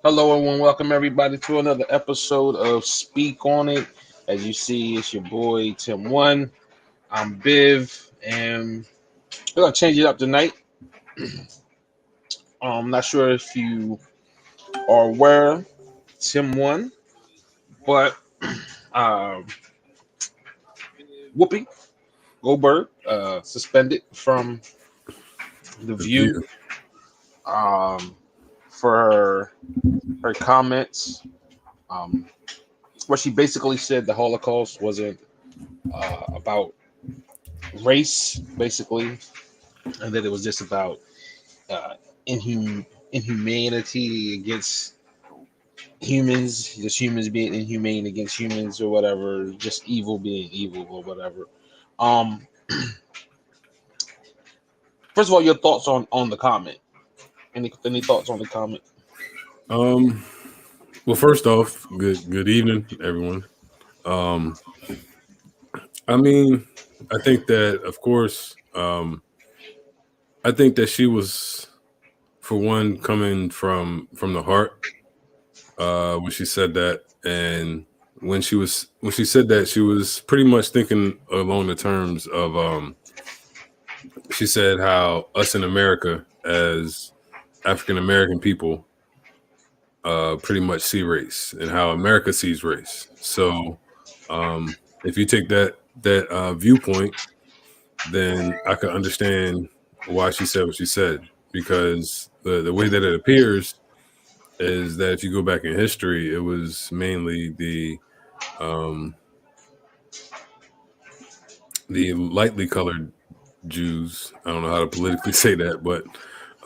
Hello, everyone. Welcome everybody to another episode of Speak on It. As you see, it's your boy Tim One. I'm Biv, and we're gonna change it up tonight. I'm not sure if you are aware, Tim One, but um, Whoopi Goldberg suspended from the The View view. um, for her comments. Um, where she basically said the Holocaust wasn't about race, basically, and that it was just about uh, inhumanity against humans, just humans being inhumane against humans or whatever, just evil being evil or whatever. Um, First of all, your thoughts on the comment? Any thoughts on the comment? Um. Well, first off, good evening, everyone. Um. I mean, I think that, of course, I think that she was, for one, coming from the heart when she said that, and when she said that, she was pretty much thinking along the terms of she said how us in America as African American people pretty much see race and how America sees race. So if you take that viewpoint, then I can understand why she said what she said, because the way that it appears is that if you go back in history, it was mainly um, the lightly colored Jews. I don't know how to politically say that, but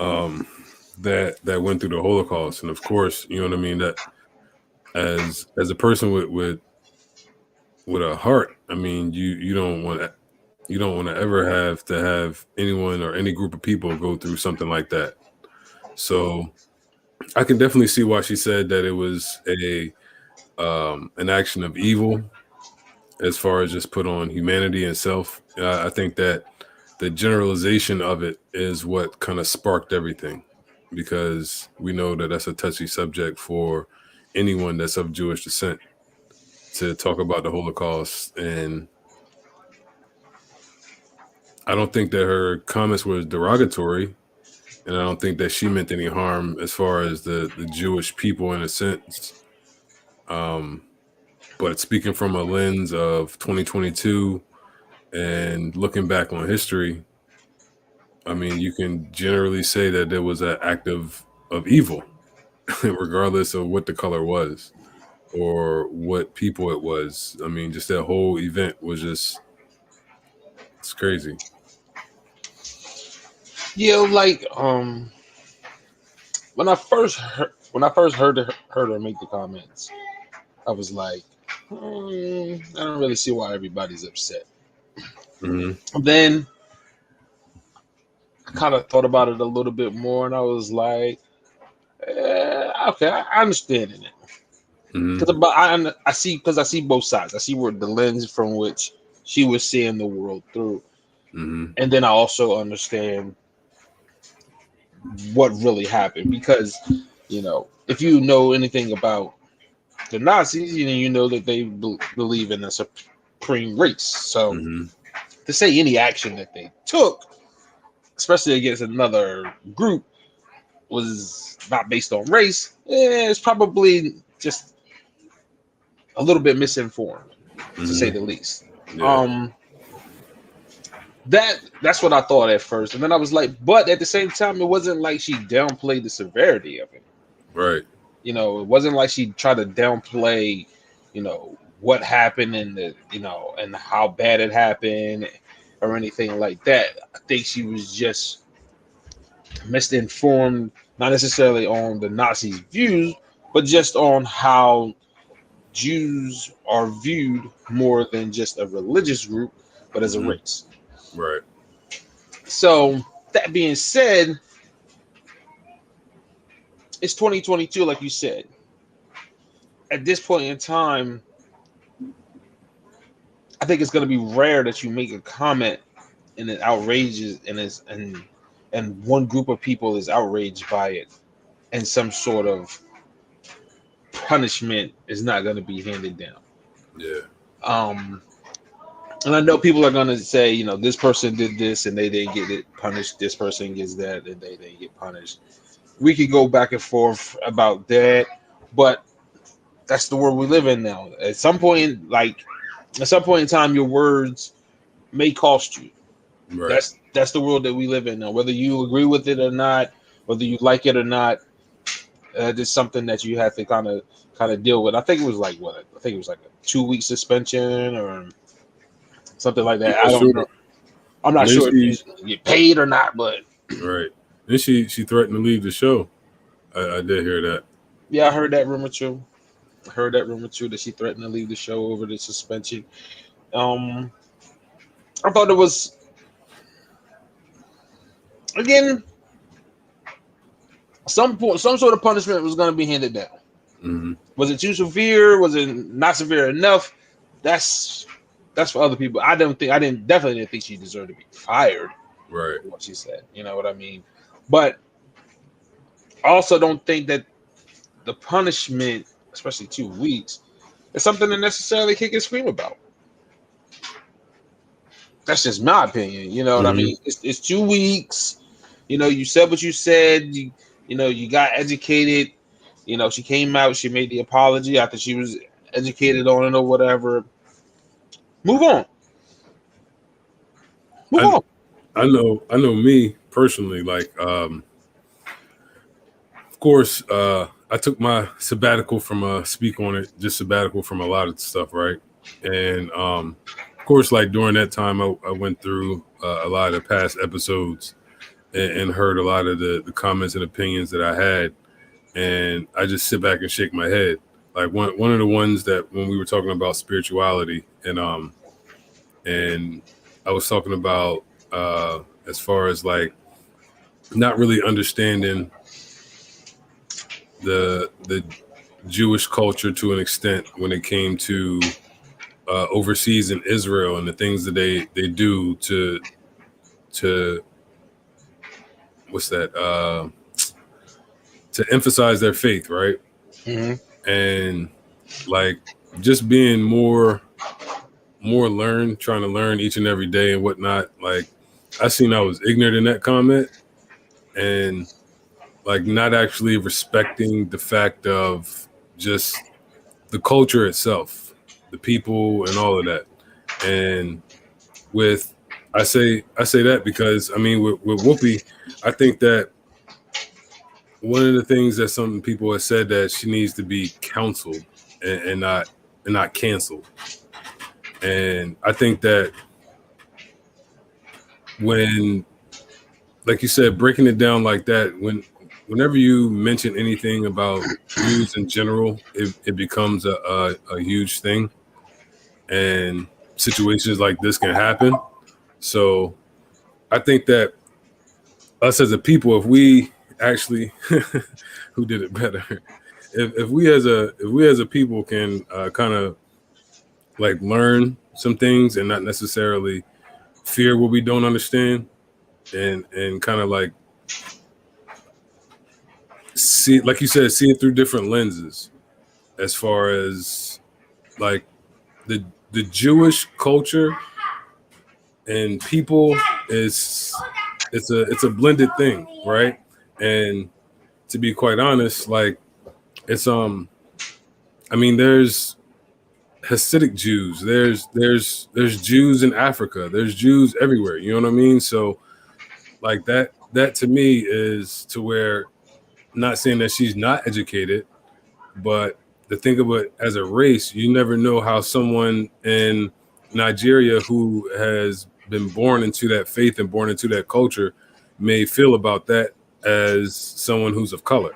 um, that went through the Holocaust, and of course, you know what I mean. That as a person with a heart, I mean, you don't want to ever have anyone or any group of people go through something like that. So I can definitely see why she said that it was a an action of evil as far as just put on humanity and self. I think that the generalization of it is what kind of sparked everything, because we know that that's a touchy subject for anyone that's of Jewish descent to talk about the Holocaust. And I don't think that her comments were derogatory, and I don't think that she meant any harm as far as the Jewish people in a sense. Um, but speaking from a lens of 2022 and looking back on history, I mean, you can generally say that there was an act of evil, regardless of what the color was or what people it was. I mean, just that whole event was just it's crazy. Yeah, like when I first heard her make the comments, I was like, I don't really see why everybody's upset. Hmm. Then I kind of thought about it a little bit more, and I was like, okay, I understand it Hmm. because I see both sides. I see where the lens from which she was seeing the world through, Hmm. and then I also understand what really happened because if you know anything about the Nazis, you know that they believe in a supreme race. So Hmm. to say any action that they took, especially against another group, was not based on race, it's probably just a little bit misinformed, to say Hmm. the least. Yeah. Um, that's what I thought at first, and then I was like, but at the same time, it wasn't like she downplayed the severity of it. Right. It wasn't like she tried to downplay, what happened and and how bad it happened or anything like that. I think she was just misinformed, not necessarily on the Nazis' views, but just on how Jews are viewed more than just a religious group, but as a Hmm. race. Right. So that being said, it's 2022, like you said. At this point in time, I think it's going to be rare that you make a comment and it outrages and one group of people is outraged by it in some sort of punishment is not going to be handed down. Yeah. Um, and I know people are going to say, this person did this and they didn't get it punished. This person gets that and they didn't get punished. We could go back and forth about that, but that's the world we live in now. At some point in time, your words may cost you. Right. That's the world that we live in now. Whether you agree with it or not, whether you like it or not, it's something that you have to kind of deal with. I think it was like what? I think it was like a 2 week suspension or something like that. Yeah, I don't sure. know. I'm not And then sure if you get paid or not, but right. Then she threatened to leave the show. I did hear that. yeah, I heard that rumor too. I heard that rumor too that she threatened to leave the show over the suspension. Um, I thought it was again some sort of punishment was going to be handed down. Mm-hmm. Was it too severe? Was it not severe enough? That's for other people. Definitely didn't think she deserved to be fired. Right. For what she said, you know what I mean. But I also don't think that the punishment, especially 2 weeks, is something to necessarily kick and scream about. That's just my opinion. You know what I Mm-hmm. mean? It's 2 weeks. You said what you said. You got educated. She came out. She made the apology after she was educated on it or whatever. Move on. Move on. I know me personally, like of course, I took my sabbatical from speak on it, just sabbatical from a lot of stuff, right? And of course, like during that time, I went through a lot of the past episodes and heard a lot of the comments and opinions that I had, and I just sit back and shake my head. Like one of the ones that when we were talking about spirituality, and I was talking about as far as like not really understanding the Jewish culture to an extent when it came to overseas in Israel and the things that they do to what's that to emphasize their faith, right? Mm-hmm. And like just being more learned, trying to learn each and every day and whatnot. Like I seen I was ignorant in that comment and like not actually respecting the fact of just the culture itself, the people and all of that. And with I say that because I mean with Whoopi, I think that one of the things that some people have said that she needs to be counseled and not canceled. And I think that when, like you said, breaking it down like that, whenever you mention anything about Jews in general, it becomes a huge thing, and situations like this can happen. So I think that us as a people, if we actually, who did it better? If we as a people can kind of like learn some things and not necessarily fear what we don't understand, and kind of like see, like you said, see it through different lenses, as far as like the Jewish culture and people is it's a blended thing, right? And to be quite honest, like it's I mean there's Hasidic Jews, there's Jews in Africa, there's Jews everywhere, you know what I mean? So like that to me is to where, not saying that she's not educated, but to think of it as a race, you never know how someone in Nigeria who has been born into that faith and born into that culture may feel about that as someone who's of color.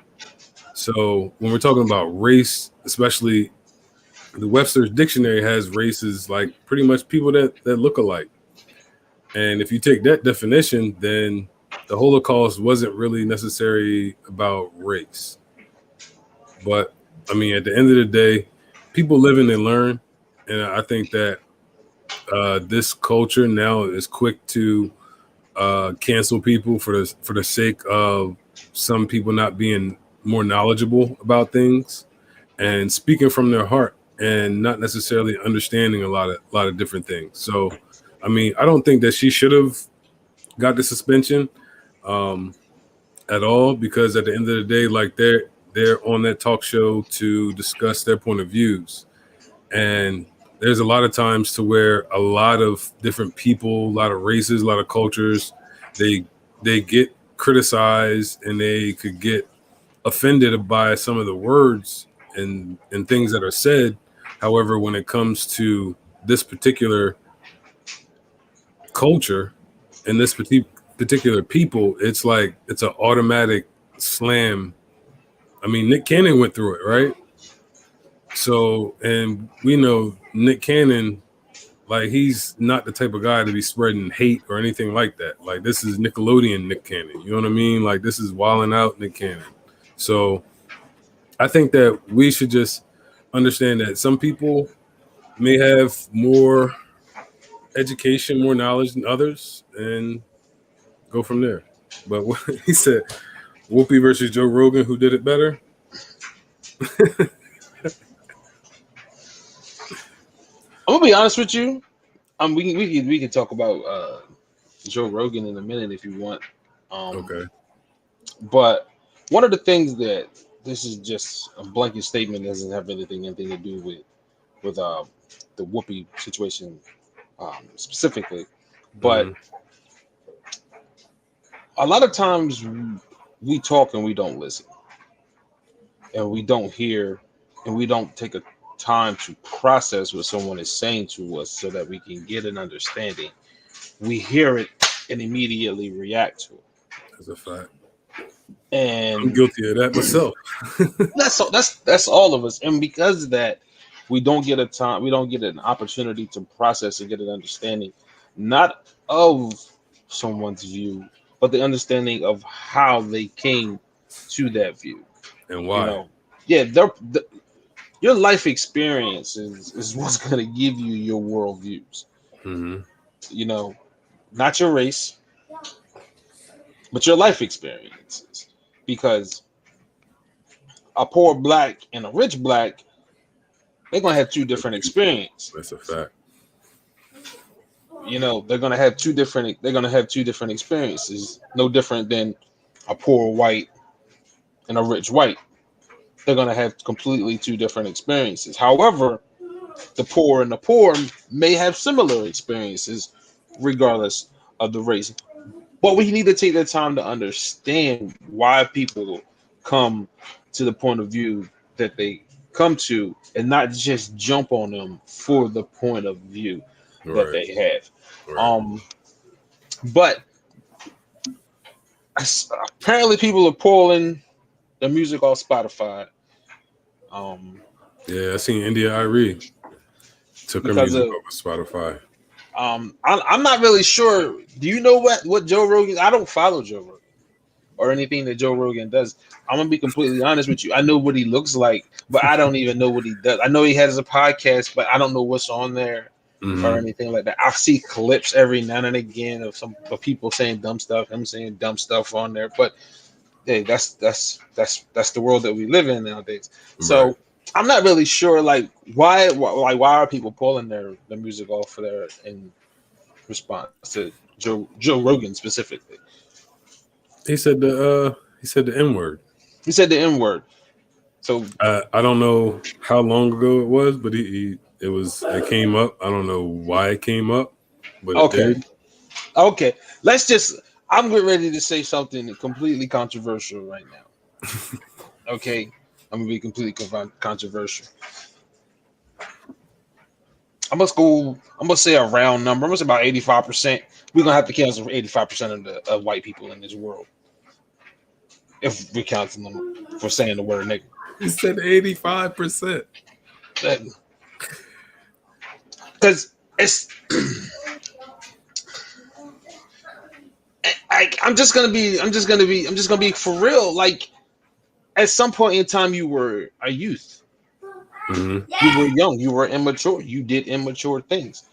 So when we're talking about race, especially the Webster's dictionary has races like pretty much people that look alike. And if you take that definition, then the Holocaust wasn't really necessary about race. But I mean, at the end of the day, people live and they learn. And I think that this culture now is quick to cancel people for the sake of some people not being more knowledgeable about things. and speaking from their heart and not necessarily understanding a lot of different things. So, I mean, I don't think that she should have got the suspension at all, because at the end of the day, like they're on that talk show to discuss their point of views, and there's a lot of times to where a lot of different people, a lot of races, a lot of cultures, they get criticized and they could get offended by some of the words and things that are said. However, when it comes to this particular culture and this particular people, it's like it's an automatic slam. I mean, Nick Cannon went through it, right? So, and we know Nick Cannon, like, he's not the type of guy to be spreading hate or anything like that. Like, this is Nickelodeon Nick Cannon. You know what I mean? Like, this is wilding out Nick Cannon. So I think that we should just understand that some people may have more education, more knowledge than others, and go from there. But he said, Whoopi versus Joe Rogan, who did it better? I'm gonna be honest with you. We can talk about Joe Rogan in a minute if you want. Okay. But one of the things that this is just a blanket statement, doesn't have anything to do with the Whoopi situation specifically, but a lot of times we talk and we don't listen, and we don't hear, and we don't take a time to process what someone is saying to us so that we can get an understanding. We hear it and immediately react to it. That's a fact. And I'm guilty of that myself. that's all of us. And because of that, we don't get an opportunity to process and get an understanding, not of someone's view, but the understanding of how they came to that view. And why? You know, yeah, your life experience is what's going to give you your worldviews. Mm-hmm. You know, not your race, but your life experiences. Because a poor black and a rich black, they're going to have two different experiences. That's a fact. You know, they're going to have two different experiences, no different than a poor white and a rich white. They're going to have completely two different experiences. However, the poor and the poor may have similar experiences regardless of the race. But we need to take the time to understand why people come to the point of view that they come to, and not just jump on them for the point of view that they have. Right. But apparently people are pulling the music off Spotify. Yeah, I seen India Irie took her music off Spotify. I'm not really sure. Do you know what Joe Rogan? I don't follow Joe Rogan or anything that Joe Rogan does. I'm gonna be completely honest with you. I know what he looks like, but I don't even know what he does. I know he has a podcast, but I don't know what's on there or anything like that. I see clips every now and again of people saying dumb stuff, him saying dumb stuff on there. But hey, that's the world that we live in nowadays. So right. I'm not really sure, like why are people pulling their music off of there in response to Joe Rogan specifically? He said the N word. He said the N word. So I don't know how long ago it was, but it came up. I don't know why it came up, but okay. It did. Okay. I'm getting ready to say something completely controversial right now. Okay. I'm gonna be completely controversial. I'm gonna say a round number. I'm gonna say about 85%. We're gonna have to cancel 85% of white people in this world. If we're counting them for saying the word nigga. You said 85%. Because it's I'm just gonna be for real. Like, at some point in time, you were a youth. Mm-hmm. You were young. You were immature. You did immature things.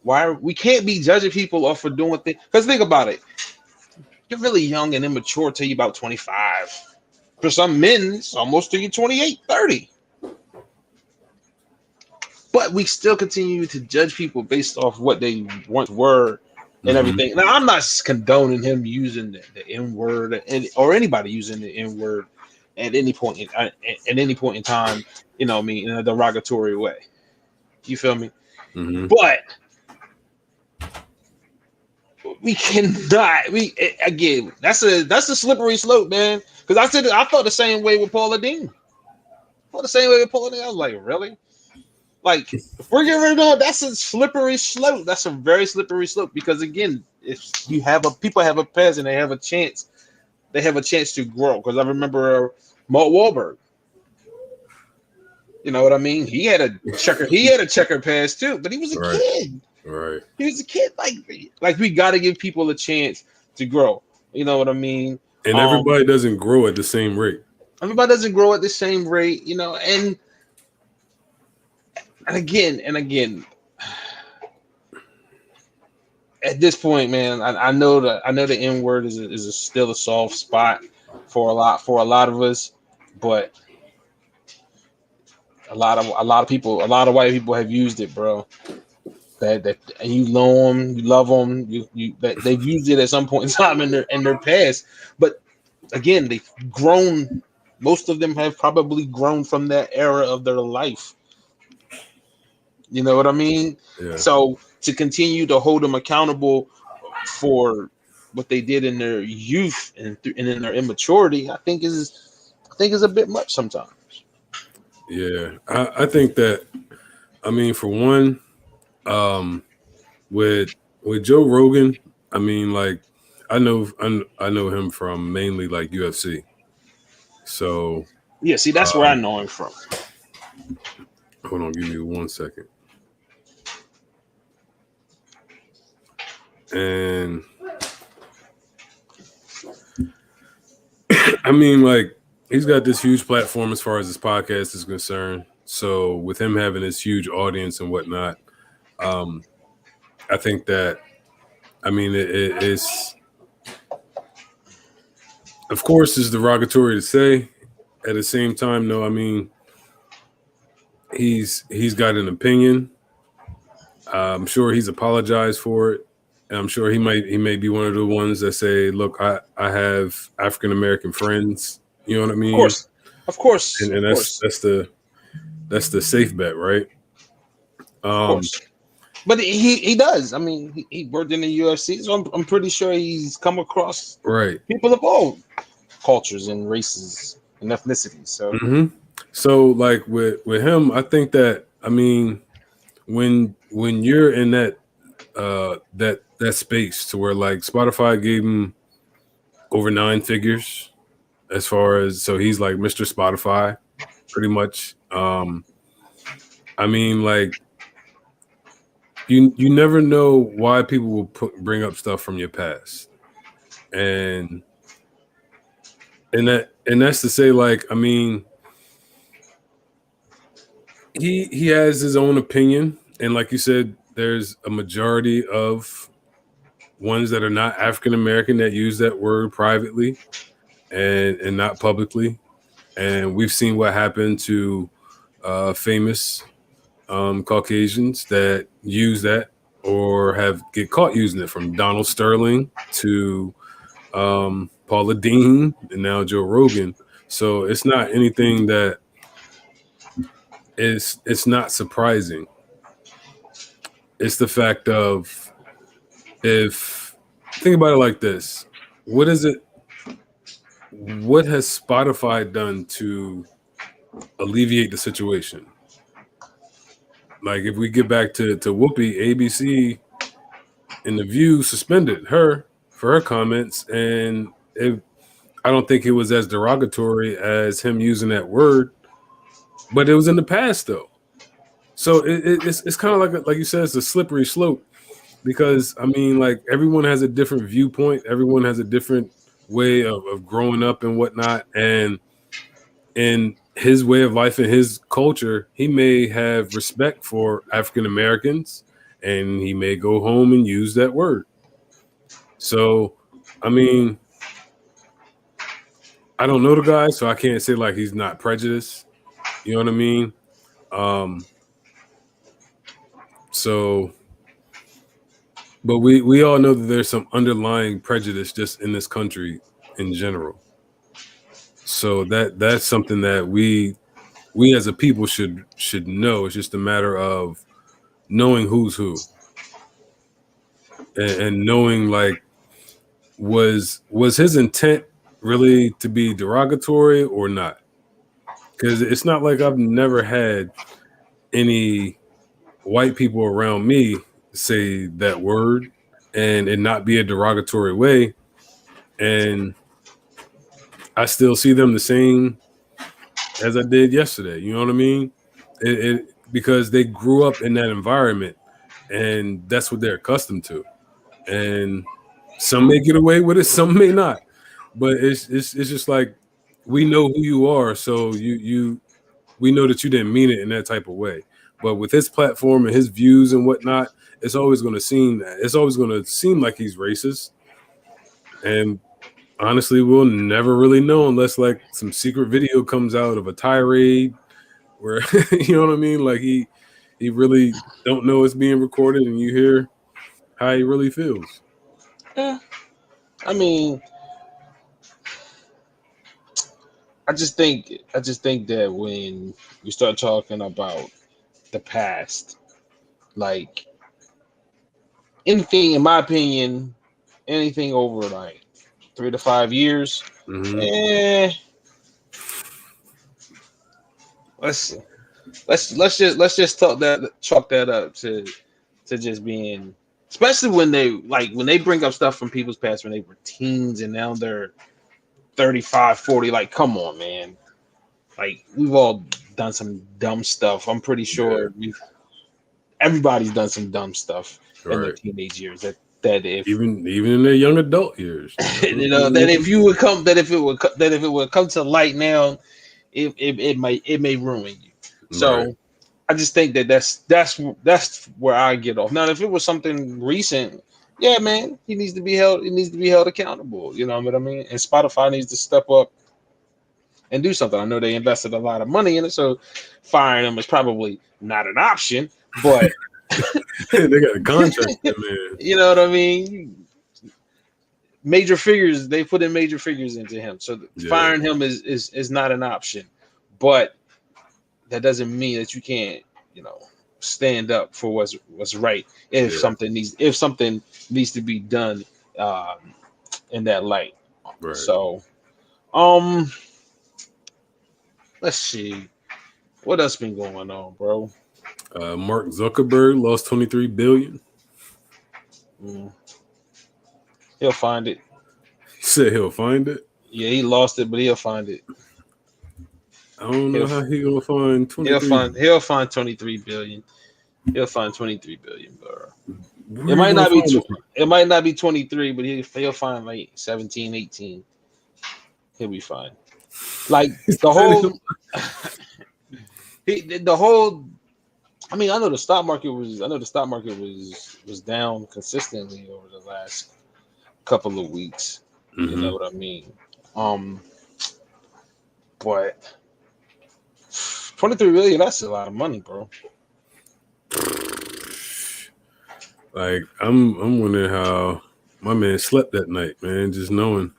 We can't be judging people off for doing things? Because think about it. You're really young and immature till you're about 25. For some men, it's almost till you're 28, 30. but we still continue to judge people based off what they once were and Mm-hmm. everything. Now, I'm not condoning him using the N word or anybody using the N word at any point at any point in time. You know what I mean, in a derogatory way. You feel me? Mm-hmm. But we cannot. We again. That's a slippery slope, man. Because I felt the same way with Paula Dean. I felt the same way with Paula Dean. I was like, really? Like, if we're getting rid of, that's a slippery slope. That's a very slippery slope. Because again, if you have people have a past and they have a chance, to grow. Because I remember Mark Wahlberg. You know what I mean? He had a checker past too, but he was a Right. kid. Right. He was a kid. Like we got to give people a chance to grow. You know what I mean? And everybody doesn't grow at the same rate. Everybody doesn't grow at the same rate, you know, and again, at this point, man, I know the N word is still a soft spot for a lot of us, but a lot of people, a lot of white people have used it, bro. That and you know them, you love them, that they've used it at some point in time in their past, but again, they've grown. Most of them have probably grown from that era of their life. You know what I mean? Yeah. So to continue to hold them accountable for what they did in their youth and in their immaturity, I think is a bit much sometimes. Yeah. I think that, I mean, for one, um, with Joe Rogan, I mean, like, I know him from mainly like UFC. So Yeah, see, that's where I know him from. hold on, give me 1 second. And I mean, like, he's got this huge platform as far as his podcast is concerned. So with him having this huge audience and whatnot, I think that, I mean, it's, of course, it's derogatory to say. At the same time, no, I mean, he's got an opinion. I'm sure he's apologized for it. And I'm sure he may be one of the ones that say, "Look, I have African American friends." You know what I Of mean? course, of course, And of course, that's the safe bet, right? of course. But he does. I mean, he worked in the UFC, so I'm pretty sure he's come across Right. people of all cultures and races and ethnicities. So Mm-hmm. So like with him, I think that, I mean, when you're in that space to where like Spotify gave him over 9 figures as far as, so he's like Mr. Spotify pretty much. I mean, like, you never know why people will bring up stuff from your past, and that's to say, like, I mean, he has his own opinion, and like you said, there's a majority of ones that are not African American that use that word privately and not publicly, and we've seen what happened to famous Caucasians that use that or get caught using it, from Donald Sterling to Paula Dean and now Joe Rogan. So it's not anything that it's not surprising. It's the fact of, if think about it like this, what is it? What has Spotify done to alleviate the situation? Like, if we get back to Whoopi, ABC and The View suspended her for her comments, and I don't think it was as derogatory as him using that word, but it was in the past though. So it's kind of like you said, it's a slippery slope, because I mean, like, everyone has a different viewpoint, everyone has a different way of growing up and whatnot, and in his way of life and his culture, he may have respect for African Americans, and he may go home and use that word. So, I mean, I don't know the guy, so I can't say like he's not prejudiced. You know what I mean? Um, So, but we all know that there's some underlying prejudice just in this country in general. So that's something that we as a people should know. It's just a matter of knowing who's who, and knowing like was his intent really to be derogatory or not? Because it's not like I've never had any white people around me say that word and it not be a derogatory way, and I still see them the same as I did yesterday. You know what I mean? Because they grew up in that environment and that's what they're accustomed to. And some may get away with it, some may not. But it's just like we know who you are, so we know that you didn't mean it in that type of way. But with his platform and his views and whatnot, it's always going to seem like he's racist. And honestly, we'll never really know unless like some secret video comes out of a tirade where you know what I mean. Like he really don't know it's being recorded, and you hear how he really feels. Yeah. I mean, I just think that when we start talking about the past, like anything, in my opinion, anything over like 3 to 5 years, Mm-hmm. eh, let's let's just chalk that up to just being, especially when they bring up stuff from people's past when they were teens and now they're 35, 40. Like, come on, man. Like, we've all done some dumb stuff. I'm pretty Yeah. sure everybody's done some dumb stuff in their Right. teenage years. That if Even in their young adult years, you know. that if you would come that if it would come to light now, it may ruin you. Right. So I just think that's where I get off. Now, if it was something recent, yeah, man, he needs to be held. He needs to be held accountable. You know what I mean? And Spotify needs to step up and do something. I know they invested a lot of money in it, so firing him is probably not an option. But They got a contract, man. you know what I mean? Major figures, they put in major figures into him, so Yeah. firing him is not an option. But that doesn't mean that you can't, stand up for what's right if Yeah. something needs to be done in that light. Right. So, um, let's see what else been going on, bro. Mark Zuckerberg lost 23 billion. Mm, he'll find it. He said he'll find it. Yeah, he lost it, but he'll find it. I don't know He'll how he gonna find he'll 23. find he'll find 23 billion. He'll find 23 billion, bro. Where It are you might gonna not be find this? it might not be 23, but he'll find like 17, 18. He'll be fine. Like He the said whole the whole I mean, I know the stock market was down consistently over the last couple of weeks. You know Mm-hmm. what I mean? Um, but 23 million, that's a lot of money, bro. Like I'm wondering how my man slept that night, man. Just knowing,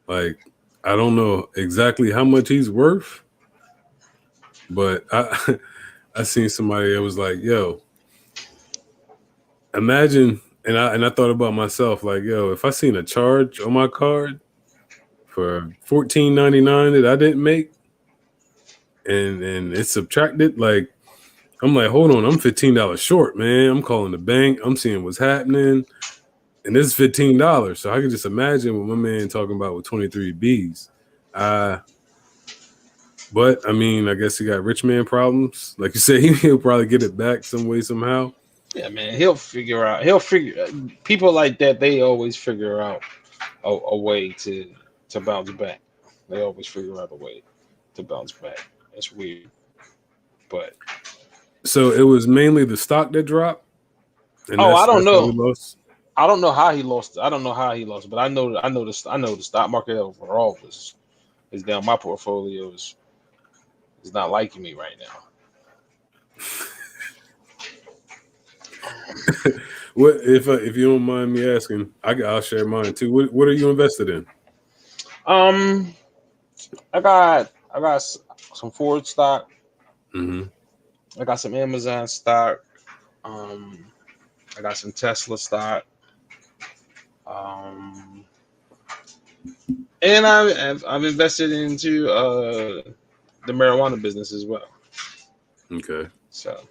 like, I don't know exactly how much he's worth, but I I seen somebody that was like, "Yo, imagine." And I thought about myself, like, "Yo, if I seen a charge on my card for 14.99 that I didn't make, and it's subtracted, like." I'm like, hold on, I'm $15 short, man. I'm calling the bank. I'm seeing what's happening. And this is $15. So I can just imagine what my man talking about with 23 Bs. Uh, but I mean, I guess he got rich man problems. Like you said, he'll probably get it back some way, somehow. Yeah, man, he'll figure out. He'll figure. People like that, they always figure out a way to bounce back. They always figure out a way to bounce back. It's weird, but So it was mainly the stock that dropped, and oh, I don't that's how we know. lost. I don't know how he lost. I don't know how he lost, but I know the stock market overall is down. My portfolio is not liking me right now. What if you don't mind me asking? I'll share mine too. What are you invested in? Um, I got some Ford stock. Mm-hmm. I got some Amazon stock. Um, I got some Tesla stock. Um, and I've invested into the marijuana business as well. Okay. So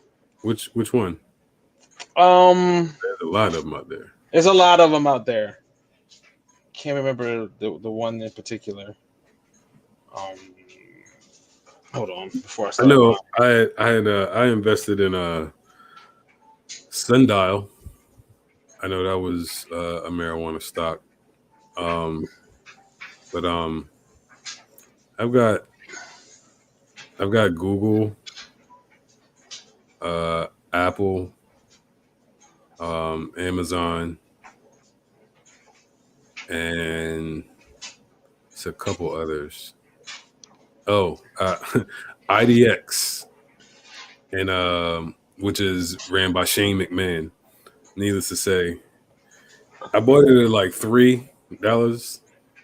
Which one? um, There's a lot of them out there. there's a lot of them out there. Can't remember the one in particular. Um, hold on before I I start know lying. I invested in a Sundial. I know that was a marijuana stock. Um, but I've got I've got Google, Apple, Amazon, and it's a couple others. Oh, IDX, and which is ran by Shane McMahon. Needless to say, I bought it at like $3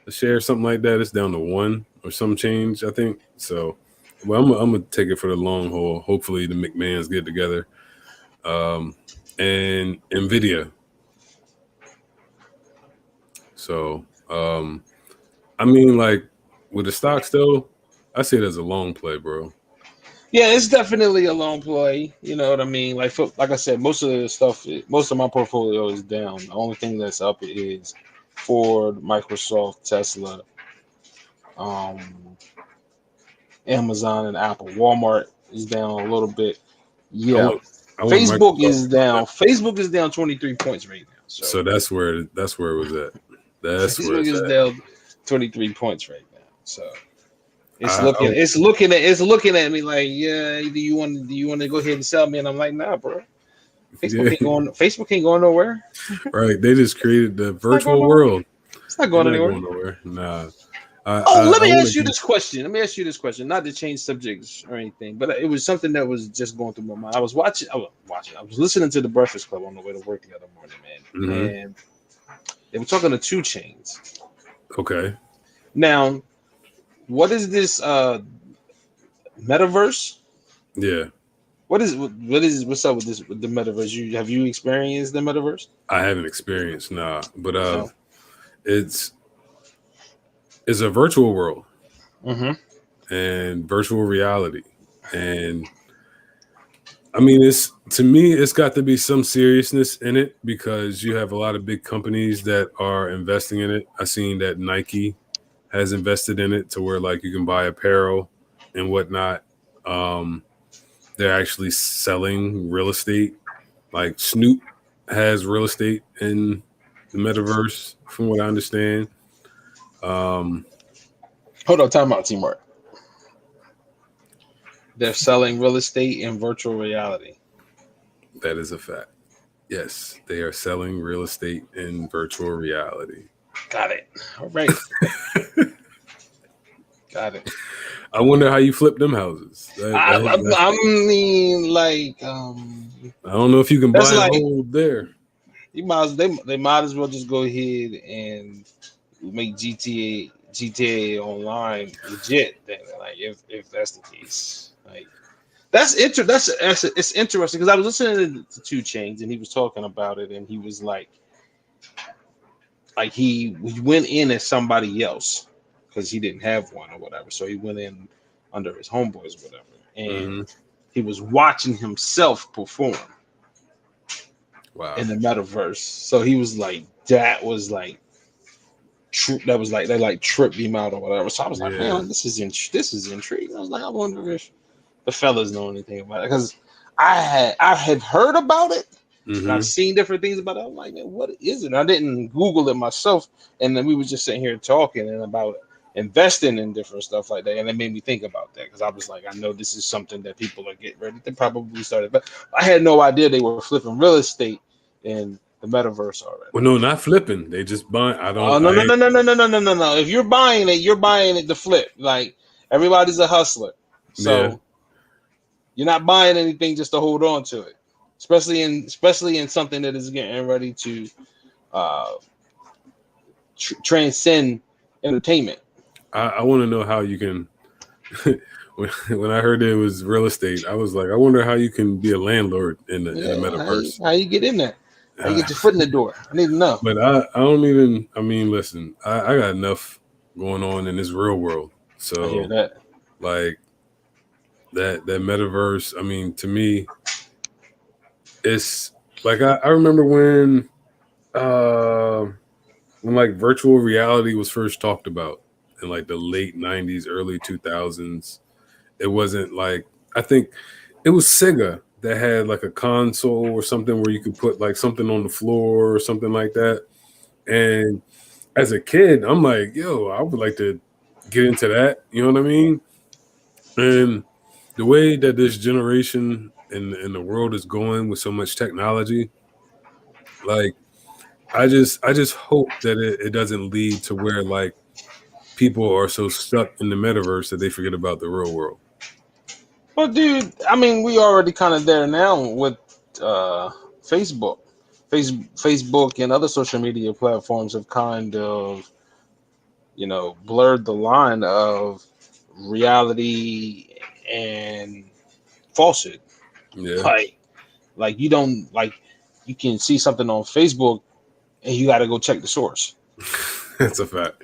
a share, something like that. It's down to one or some change, I think. So, well, I'm gonna take it for the long haul. Hopefully, the McMahons get together. Um, and Nvidia. So, I mean, like with the stocks though, I see it as a long play, bro. Yeah, it's definitely a long play. You know what I mean? Like I said, most of the stuff, most of my portfolio is down. The only thing that's up is Ford, Microsoft, Tesla, um, Amazon, and Apple. Walmart is down a little bit. I Yeah, want I want Facebook Microsoft is to come back. down. Facebook is down 23 points right now. So So that's where it was at. That's where Facebook it's is at. down 23 points right now. So it's I, looking, I it's looking at me like, yeah, do you want to go ahead and sell me? And I'm like, nah, bro. yeah, Facebook ain't going nowhere. right. They just created the It's not going virtual nowhere. world. It's not They're going not anywhere. going nowhere. Nah. I Oh, I, let I me want ask to you give this question. Let me ask you this question. Not to change subjects or anything, but it was something that was just going through my mind. I was listening to the Breakfast Club on the way to work the other morning, man, hmm and they were talking to Two Chains. Okay. Now, what is this metaverse? Yeah. What's up with this with the metaverse? Have you experienced the metaverse? I haven't experienced, nah. But No. it's it's a virtual world Mm-hmm. and virtual reality. And I mean, it's to me, it's got to be some seriousness in it because you have a lot of big companies that are investing in it. I seen that Nike has invested in it to where like you can buy apparel and whatnot. Um, they're actually selling real estate. Like Snoop has real estate in the metaverse, from what I understand. Um, Hold on, time out, Teamwork. They're selling real estate in virtual reality. that is a fact. Yes, they are selling real estate in virtual reality. Got it. All right. Got it. I wonder how you flip them houses. I mean, like, I don't know if you can that's buy and like hold there. they might as well just go ahead and make GTA Online legit. Then, like, if that's the case, like, it's interesting because I was listening to Two Chains and he was talking about it and he was like he went in as somebody else because he didn't have one or whatever, so he went in under his homeboys or whatever, and Hmm. he was watching himself perform Wow. in the metaverse. So he was like, that was like, that was like, they like tripped him out or whatever. So I was like, Yeah. man, this is intriguing. I was like, I wonder if the fellas know anything about it because I had heard about it and I've Hmm. seen different things about it. I'm like, man, what is it? And I didn't Google it myself, and then we were just sitting here talking and about investing in different stuff like that, and it made me think about that because I was like, I know this is something that people are getting ready to probably start, but I had no idea they were flipping real estate in the metaverse already. Well, no, not flipping. They just buy. I Oh don't. no I no ain't. no no no no no no no no! If you're buying it to flip. Like everybody's a hustler, Yeah. so you're not buying anything just to hold on to it. especially in something that is getting ready to uh, transcend entertainment. I want to know how you can. When I heard it was real estate, I was like, I wonder how you can be a landlord in the Yeah, metaverse. how you get in there? How you Uh, get your foot in the door? I need to know. but I don't even. I mean, listen, I got enough going on in this real world. I hear So that. like that metaverse. I mean, to me, it's like I remember uh when like virtual reality was first talked about in like the late '90s, early 2000s. It wasn't like I think it was Sega that had like a console or something where you could put like something on the floor or something like that. And as a kid, I'm like, yo, I would like to get into that. You know what I mean? And the way that this generation and the world is going with so much technology, like I just hope that it doesn't lead to where like people are so stuck in the metaverse that they forget about the real world. Well, dude, I mean, we already kind of there now with Facebook. Facebook and other social media platforms have kind of, blurred the line of reality and falsehood. Yeah, Like, you don't like you can see something on Facebook and you got to go check the source. that's a fact.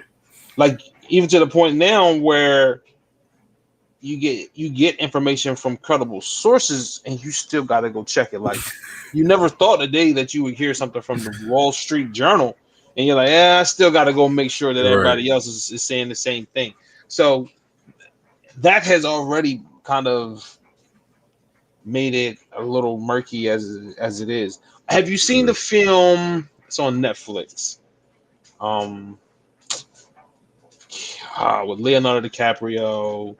Like, even to the point now where you get information from credible sources and you still got to go check it. Like, you never thought a day that you would hear something from the Wall Street Journal and you're like, yeah, I still got to go make sure that Right, everybody else is saying the same thing. So that has already kind of made it a little murky as it is. Have you seen the mhm. film? It's on Netflix. Um, with Leonardo DiCaprio,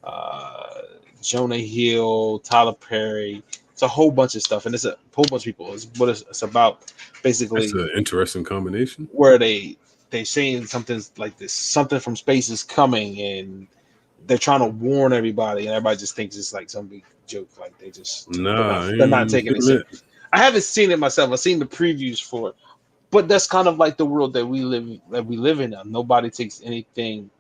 uh, Jonah Hill, Tyler Perry. It's a whole bunch of stuff, and it's a whole bunch of people. It's about That's basically an interesting combination. where they saying something like this, something from space is coming, and they're trying to warn everybody, and everybody just thinks it's like some big joke. Like they're not Nah, I they're not ain't taking it seen it. serious. I haven't seen it myself. I've seen the previews for it, but that's kind of like the world that we live in now. Nobody takes anything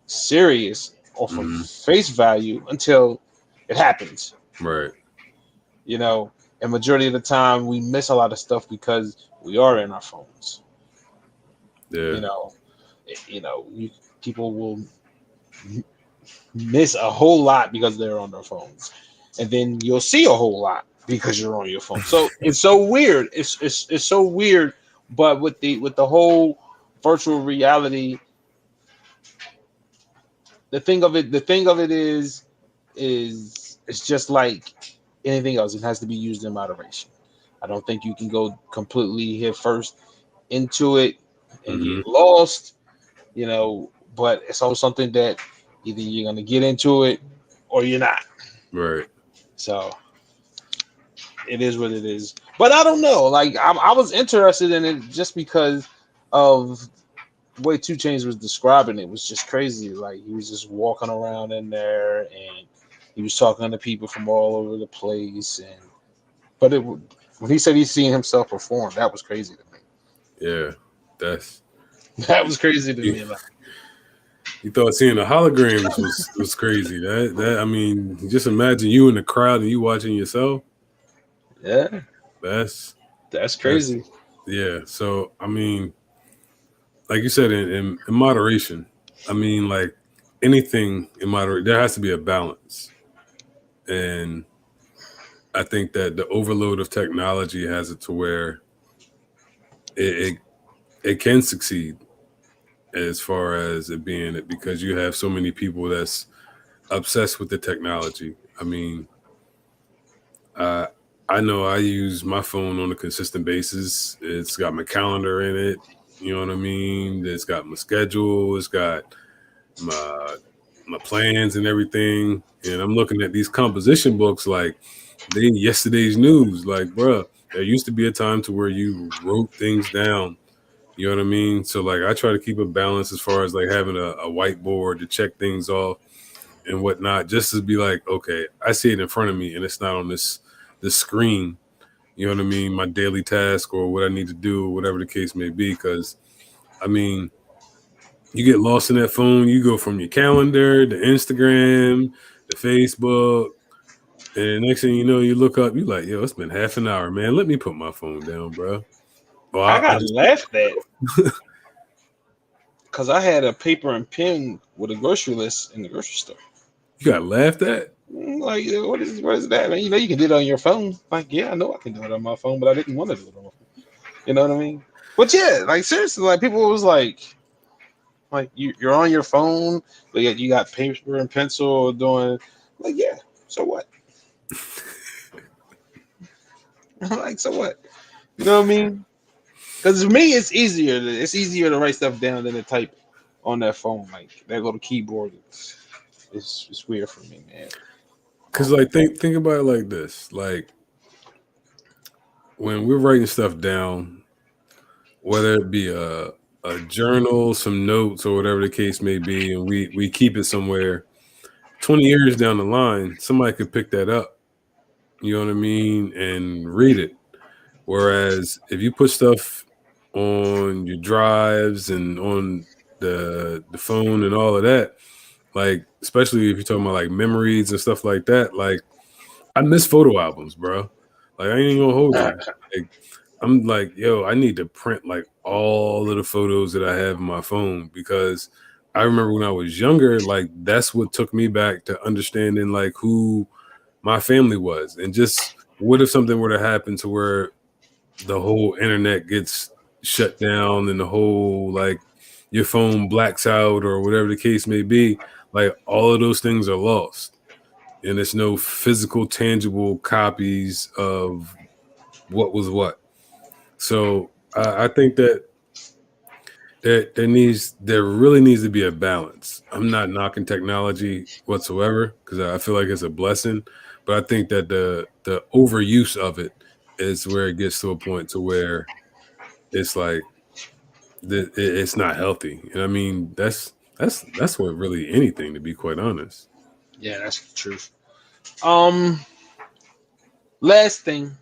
serious or for Mhm. face value until it happens. Right. You know, and majority of the time we miss a lot of stuff because we are in our phones. Yeah. You know, people will miss a whole lot because they're on their phones, and then you'll see a whole lot because you're on your phone. So it's so weird. It's so weird. But with the whole virtual reality, the thing of it is it's just like anything else. It has to be used in moderation. I don't think you can go completely head first into it and Hmm. get lost. But it's also something that either you're gonna get into it or you're not. Right. So it is what it is. But I don't know. Like, I was interested in it just because of the way Two Chains was describing it. It was just crazy. Like, he was just walking around in there and he was talking to people from all over the place. But when he said he's seen himself perform, that was crazy to me. Yeah. That's That was crazy to you, me. Like, you thought seeing the holograms was crazy. That I mean, just imagine you in the crowd and you watching yourself. yeah, That's that's that's crazy. yeah. So I mean, like you said, in moderation. I mean, like anything in moderation, there has to be a balance. And I think that the overload of technology has it to where it it can succeed as far as it being it because you have so many people that's obsessed with the technology. I mean, uh, I know I use my phone on a consistent basis. It's got my calendar in it. You know what I mean? It's got my schedule. It's got my my plans and everything. And I'm looking at these composition books like they yesterday's news. Like, bruh, there used to be a time to where you wrote things down. You know what I mean? So like I try to keep a balance as far as like having a whiteboard to check things off and whatnot, just to be like, okay, I see it in front of me and it's not on this screen. you know what I mean, my daily task or what I need to do, whatever the case may be. Because I mean, you get lost in that phone. You go from your calendar to Instagram to Facebook, and next thing you know, you look up, you like, yo, it's been half an hour, man. Let me put my phone down, bro. Well, I I got just laughed at because I had a paper and pen with a grocery list in the grocery store. you got laughed at. Like, what is that, man? You know, you can do it on your phone. Like, yeah, I know I can do it on my phone, but I didn't want to do it on my phone. You know what I mean? But yeah, like seriously, like people was like you're on your phone, but yet you got paper and pencil doing. Like, yeah, so what? Like, so what? You know what I mean? Because for me, it's easier. It's easier to write stuff down than to type on that phone. Like that little keyboard. It's weird for me, man. Cause like think about it like this. Like when we're writing stuff down, whether it be a journal, some notes, or whatever the case may be, and we keep it somewhere. 20 years down the line, somebody could pick that up. You know what I mean, and read it. Whereas if you put stuff on your drives and on the phone and all of that, like especially if you're talking about like memories and stuff like that, like I miss photo albums, bro. Like I ain't even gonna hold you. Like I'm like, yo, I need to print like all of the photos that I have in my phone because I remember when I was younger, like that's what took me back to understanding like who my family was. And just what if something were to happen to where the whole internet gets shut down and the whole like your phone blacks out or whatever the case may be, like all of those things are lost. And there's no physical, tangible copies of what was what. So I think that there really needs to be a balance. I'm not knocking technology whatsoever because I feel like it's a blessing, but I think that the overuse of it is where it gets to a point to where it's like it's not healthy. And I mean that's what really anything, to be quite honest. Yeah, that's the truth. Um, last thing,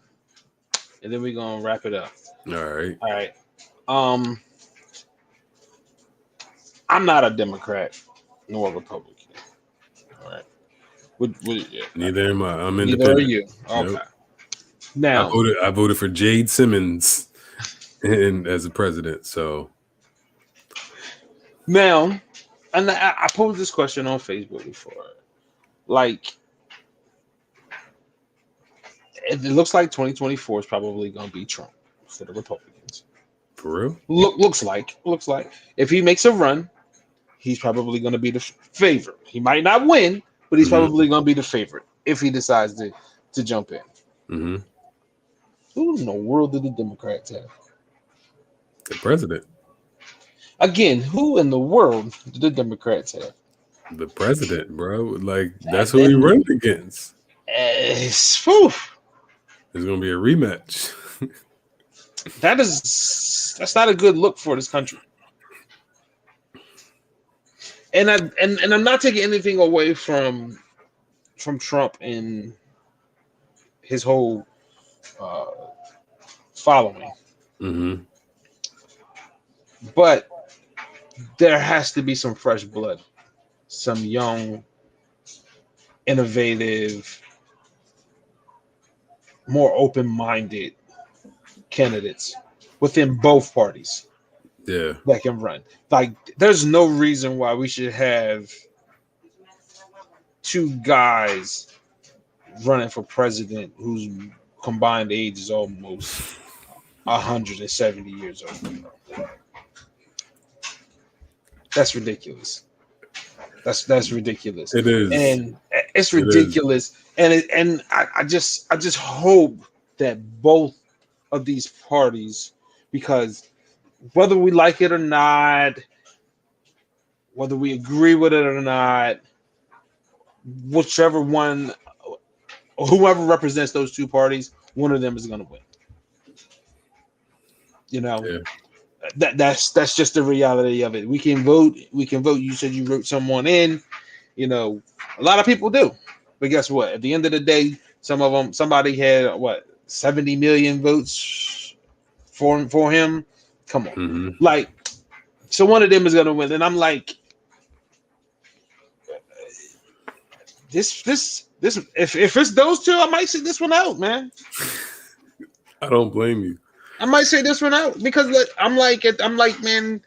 and then we're gonna wrap it up. All right. All right. Um, I'm not a Democrat nor a Republican. All right. Yeah, Neither am I. I'm neither are independent. you. Okay. Nope. Now, I voted for Jade Simmons and as a president. So now, and I posed this question on Facebook before. Like, it looks like 2024 is probably going to be Trump for the Republicans. for real? Looks like if he makes a run, he's probably going to be the favorite. He might not win, but he's Mm-hmm. probably going to be the favorite if he decides to jump in. Mm-hmm. Who in the world do the Democrats have? The president. Again, who in the world do the Democrats have? The president, bro. Like that's And who he then, runs against. whew, There's gonna be a rematch. that's not a good look for this country. And I'm not taking anything away from Trump and his whole uh, following, Mm-hmm. but there has to be some fresh blood, some young, innovative, more open-minded candidates within both parties Yeah. that can run. Like, there's no reason why we should have two guys running for president whose combined age is almost 170 years old. That's ridiculous. That's ridiculous. It is. And it's It is. ridiculous. And I just hope that both of these parties, because whether we like it or not, whether we agree with it or not, whichever one, whoever represents those two parties, one of them is going to win. You know, Yeah. that's just the reality of it. We can vote. You said you wrote someone in. You know, a lot of people do, but guess what? At the end of the day, somebody had what 70 million votes for him. Come on, Mm-hmm. like, so one of them is gonna win, and I'm like, this. If it's those two, I might sit this one out, man. I don't blame you. I might say this one out because like, I'm like, man,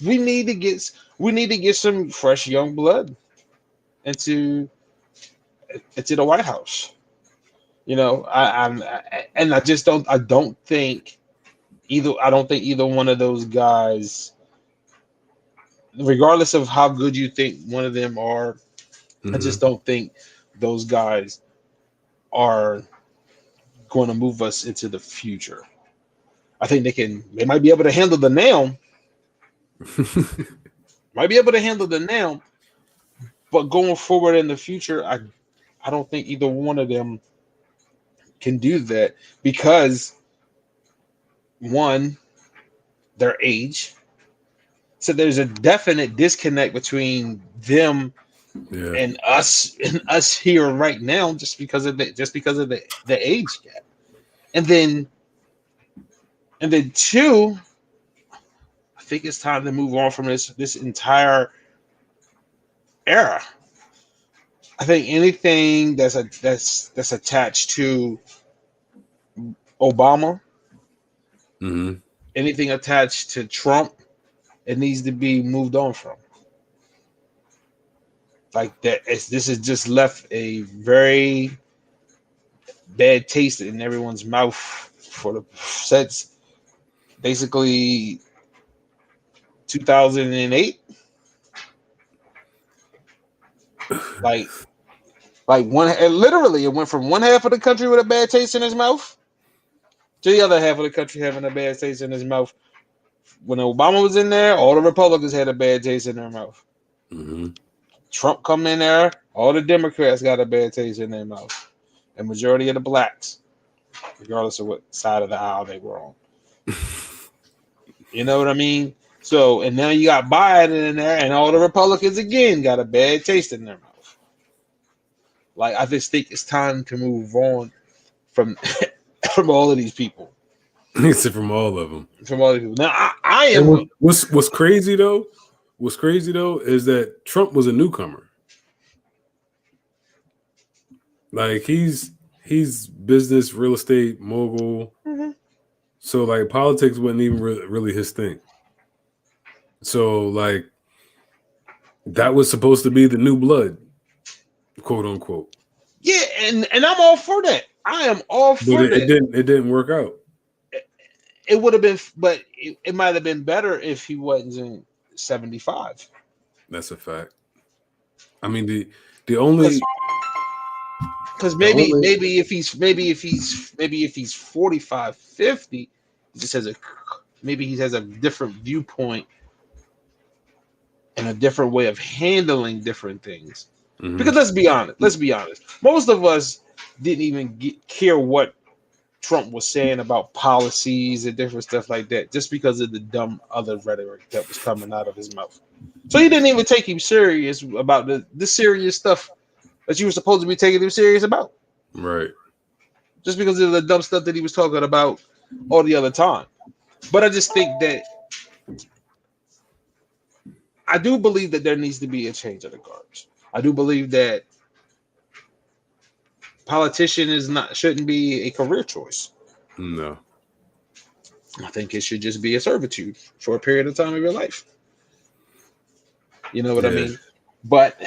we need to get some fresh young blood into the White House. And I don't think either one of those guys, regardless of how good you think one of them are, I Mm-hmm. just don't think those guys are going to move us into the future. I think they might be able to handle the now, but going forward in the future, I don't think either one of them can do that because one, their age. So there's a definite disconnect between them Yeah. and us here right now just because of the age gap. And then two, I think it's time to move on from this entire era. I think anything that's attached to Obama, Mm-hmm. anything attached to Trump, it needs to be moved on from. Like that, this has just left a very bad taste in everyone's mouth for the since basically 2008. Like one, literally, it went from one half of the country with a bad taste in his mouth to the other half of the country having a bad taste in his mouth. When Obama was in there, all the Republicans had a bad taste in their mouth. Mm-hmm. Trump come in there, all the Democrats got a bad taste in their mouth, and majority of the blacks, regardless of what side of the aisle they were on. You know what I mean? So, and now you got Biden in there, and all the Republicans again got a bad taste in their mouth. Like, I just think it's time to move on from from all of these people. Except from all of them. From all these people. Now, I And am. what's crazy though? What's crazy though is that Trump was a newcomer. Like he's business, real estate mogul. Mm-hmm. So like politics wasn't even really his thing. So like that was supposed to be the new blood, quote unquote. Yeah, and I'm all for that. I am all But for that. it didn't work out. It would have been, but it might have been better if he wasn't in 75. That's a fact. I mean the only Because the only maybe if he's 45, 50, he just has he has a different viewpoint and a different way of handling different things. Mhm. Because let's be honest, most of us didn't even care what Trump was saying about policies and different stuff like that, just because of the dumb other rhetoric that was coming out of his mouth. So he didn't even take him serious about the serious stuff that you were supposed to be taking him serious about. Right. Just because of the dumb stuff that he was talking about all the other time. But I just think that I do believe that there needs to be a change of the guards. I do believe that politician shouldn't be a career choice. No. I think it should just be a servitude for a period of time of your life. You know what I mean? But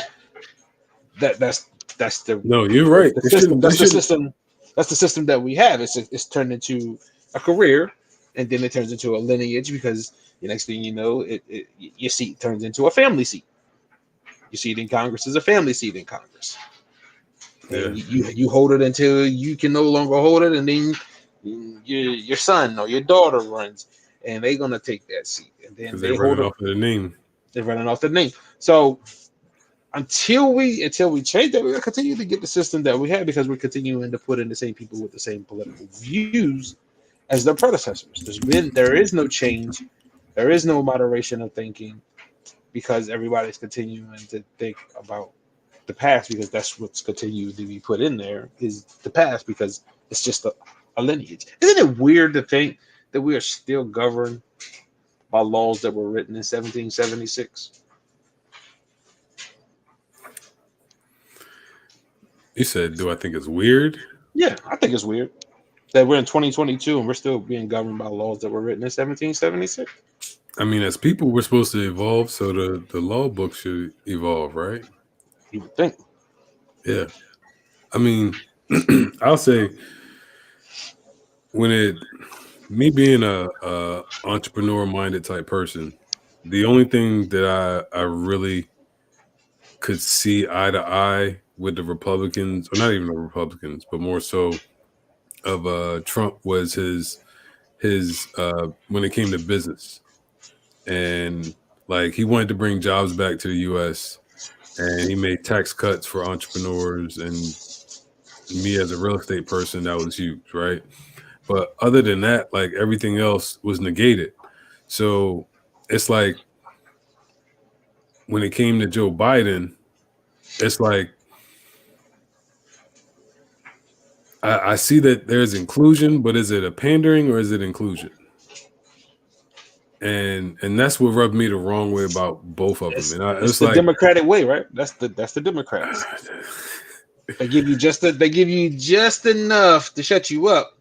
that's the No, you're right. the system. That's the system. That's the system that we have. It's turned into a career, and then it turns into a lineage because the next thing you know, your seat turns into a family seat. Your seat in Congress is a family seat in Congress. And you hold it until you can no longer hold it, and then your son or your daughter runs, and they're gonna take that seat, and then they hold it off of the name. They're running off the name. So until we change that, we're gonna continue to get the system that we have because we're continuing to put in the same people with the same political views as their predecessors. There is no change, there is no moderation of thinking because everybody's continuing to think about the past because that's what's continued to be put in there is the past because it's just a lineage. Isn't it weird to think that we are still governed by laws that were written in 1776? You said, do I think it's weird? Yeah, I think it's weird that we're in 2022 and we're still being governed by laws that were written in 1776. I mean, as people, we're supposed to evolve, so the law book should evolve, right? You would think. Yeah. I mean, I'll say when it me being a entrepreneur minded type person, the only thing that I really could see eye to eye with the Republicans, or not even the Republicans, but more so of Trump was his when it came to business. And like he wanted to bring jobs back to the US and he made tax cuts for entrepreneurs, and me as a real estate person, that was huge, right? But other than that, like everything else was negated. So it's like when it came to Joe Biden, it's like I see that there's inclusion, but is it a pandering or is it inclusion? And that's what rubbed me the wrong way about both of them. And it It's was the like, Democratic way, right? That's the Democrats. They give you just enough to shut you up,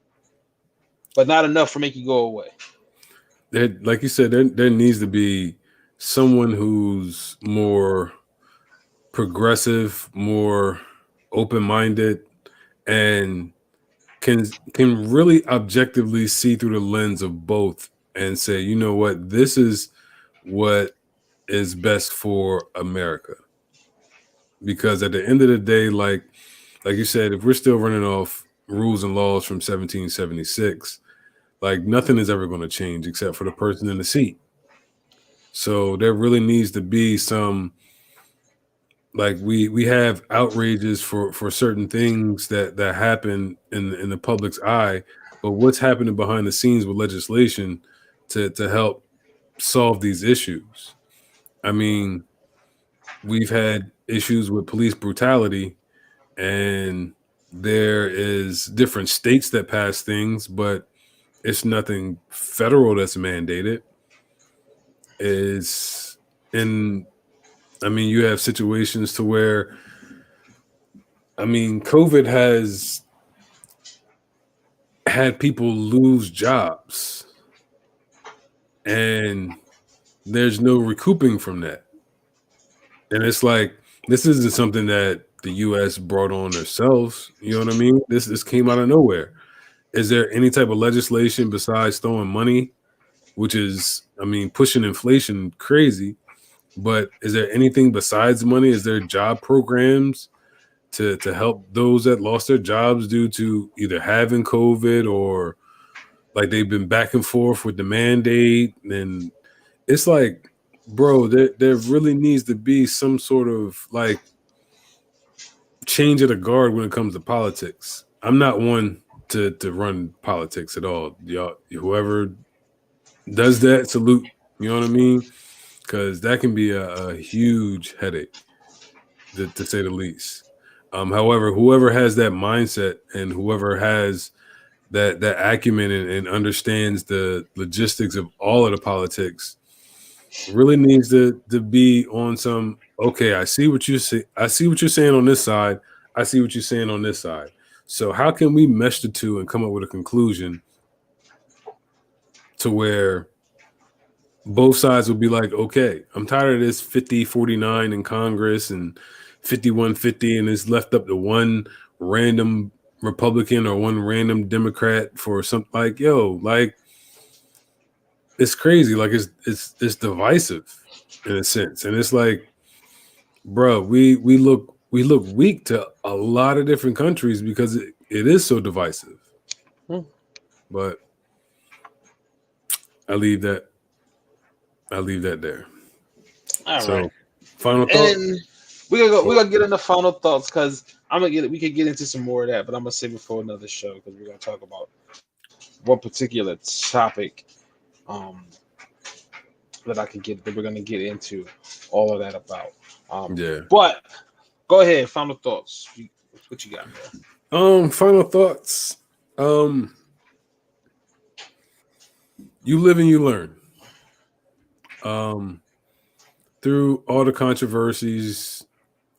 but not enough for make you go away. like you said, there needs to be someone who's more progressive, more open-minded, and can really objectively see through the lens of both and say, you know what, this is what is best for America. Because at the end of the day, like you said, if we're still running off rules and laws from 1776, like nothing is ever going to change except for the person in the seat. So there really needs to be some, like we have outrages for certain things that happen in the public's eye, but what's happening behind the scenes with legislation to help solve these issues? I mean, we've had issues with police brutality, and there is different states that pass things, but it's nothing federal that's mandated. Is in I mean, you have situations to where, I mean, COVID has had people lose jobs and there's no recouping from that. And it's like, this isn't something that the US brought on themselves. You know what I mean? This came out of nowhere. Is there any type of legislation besides throwing money, which is, I mean, pushing inflation crazy? But is there anything besides money? Is there job programs to help those that lost their jobs due to either having COVID or like they've been back and forth with the mandate? And it's like, bro, there really needs to be some sort of like change of the guard when it comes to politics. I'm not one to run politics at all. Y'all, whoever does that, salute. You know what I mean? Because that can be a huge headache, to say the least. However, whoever has that mindset and whoever has that acumen and understands the logistics of all of the politics really needs to be on some, okay, I see what you say. I see what you're saying on this side. I see what you're saying on this side. So how can we mesh the two and come up with a conclusion to where both sides will be like, okay, I'm tired of this 50-49 in Congress and 51-50, and it's left up to one random Republican or one random Democrat for something. Like, yo, like, it's crazy. Like it's divisive in a sense. And it's like, bro, we look weak to a lot of different countries because it is so divisive. But I leave that there. All So, right. final thought. And we're gonna get into final thoughts because we could get into some more of that, but I'm gonna save it for another show because we're gonna talk about one particular topic that we're gonna get into all of that about. Yeah. But Go ahead. Final thoughts. What you got, man? Final thoughts. You live and you learn. Um, through all the controversies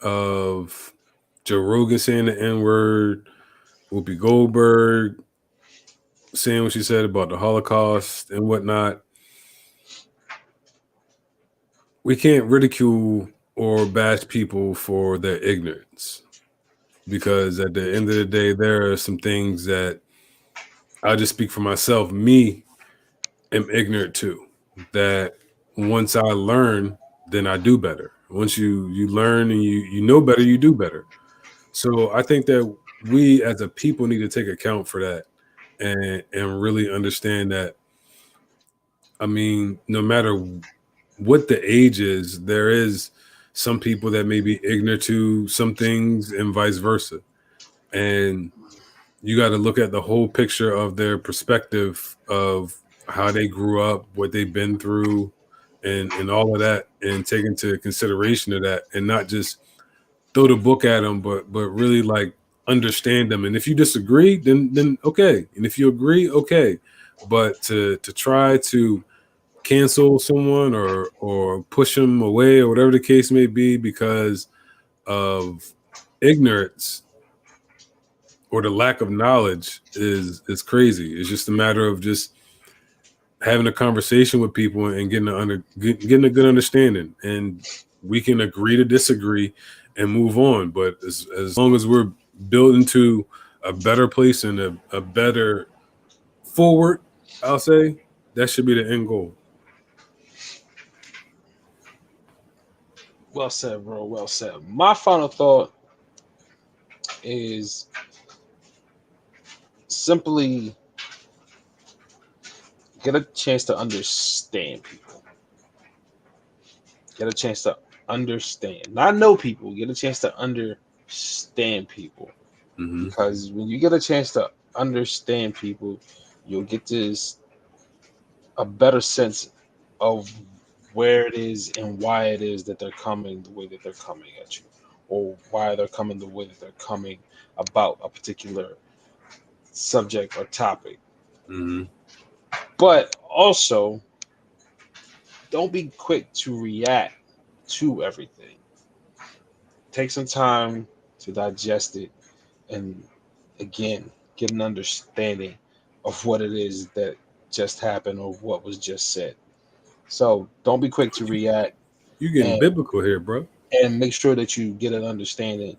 of Joe Rogan saying the N word, Whoopi Goldberg saying what she said about the Holocaust and whatnot, we can't ridicule or bash people for their ignorance, because at the end of the day, there are some things that I'll just speak for myself. Me am ignorant too. That once I learn, then I do better. Once you learn and you know better, you do better. So I think that we as a people need to take account for that and really understand that. I mean, no matter what the age is, there is some people that may be ignorant to some things and vice versa. And you got to look at the whole picture of their perspective of how they grew up, what they've been through, and all of that, and take into consideration of that, and not just throw the book at them, but really like understand them. And if you disagree, then okay, and if you agree, okay. But to try to cancel someone or push them away or whatever the case may be because of ignorance or the lack of knowledge is crazy. It's just a matter of just having a conversation with people and getting a good understanding, and we can agree to disagree and move on. But as long as we're building to a better place and a better forward, I'll say that should be the end goal. Well said, bro. Well said. My final thought is simply get a chance to understand people. Get a chance to understand, not know people. Get a chance to understand people, Mm-hmm. because when you get a chance to understand people, you'll get this a better sense of where it is and why it is that they're coming the way that they're coming at you, or why they're coming the way that they're coming about a particular subject or topic. Mm-hmm. But also, don't be quick to react to everything. Take some time to digest it and again get an understanding of what it is that just happened or what was just said. So don't be quick to react, You getting and biblical here, bro. make sure that you get an understanding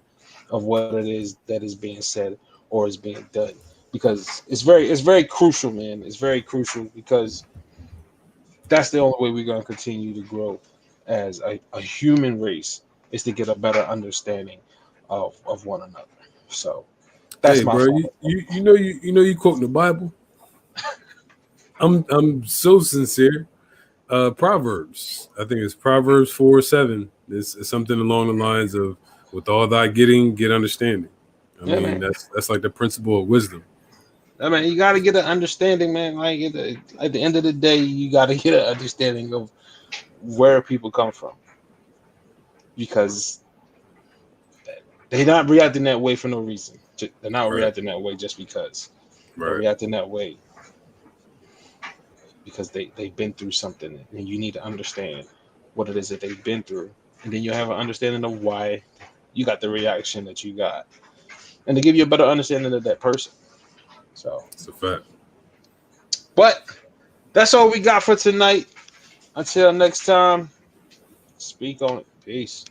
of what it is that is being said or is being done, because it's very crucial, man. It's very crucial, because that's the only way we're going to continue to grow as a human race, is to get a better understanding of one another. So that's Hey, my bro, final thought. you quoting the Bible. I'm so sincere. Proverbs. I think it's Proverbs 4:7. It's something along the lines of, "With all thy getting, get understanding." I Yeah, mean, man. that's like the principle of wisdom. I mean, you got to get an understanding, man. Like at the end of the day, you got to get an understanding of where people come from, because they're not reacting that way for no reason. They're not Right, reacting that way just because. They're right. reacting that way because they've been through something, and you need to understand what it is that they've been through. And then you have an understanding of why you got the reaction that you got, and to give you a better understanding of that person. So, It's a fact. but that's all we got for tonight. Until next time, speak on it. Peace.